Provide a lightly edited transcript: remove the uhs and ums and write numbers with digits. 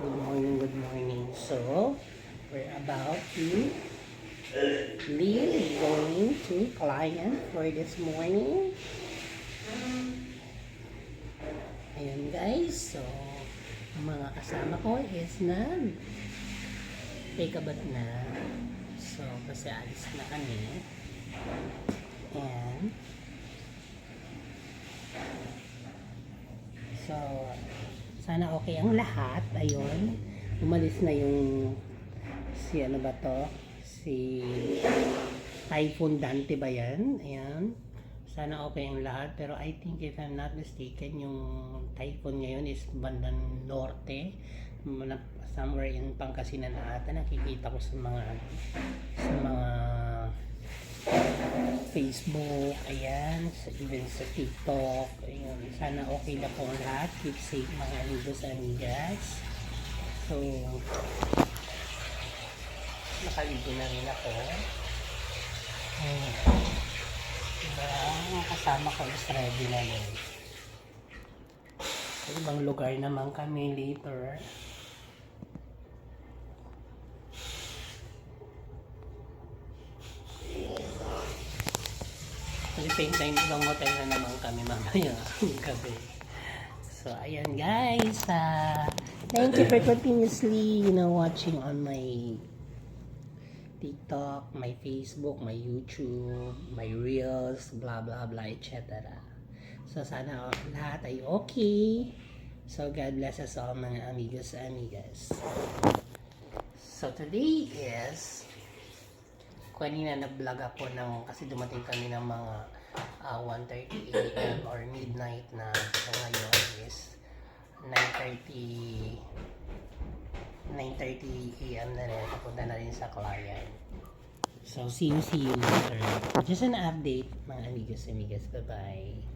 Good morning, good morning. So, we're about to leave, going to client for this morning. Ayan guys, so, mga kasama ko is take a bath na. So, kasi alis na kami. And, so, sana okay ang lahat. Ayun. Umalis na yung si ano ba to? Si Typhoon Dante ba yan? Ayan. Sana okay ang lahat. Pero I think if I'm not mistaken, yung typhoon ngayon is bandang norte. Somewhere in Pangasinan na ata. Nakikita ko sa mga Facebook, ayan, even sa TikTok, ayan, sana okay na po ang lahat, keep safe mga amigos and amigas. So, nakaligo na rin ako. Diba, ang kasama ko is ready na rin. Sa ibang lugar naman kami later. At the same time, ibang hotel na naman kami mamaya gabi. So, ayan guys. Thank you for continuously, watching on my TikTok, my Facebook, my YouTube, my Reels, blah blah blah, etc. So, sana lahat ay okay. So, God bless us all mga amigos and amigas. So, today is kanina nag-vlog ako kasi dumating kami ng mga 1:30 AM or midnight na. So ngayon is 9:30 AM na rin. Papunta na rin sa client. So see you later. Just an update mga amigos. Bye bye.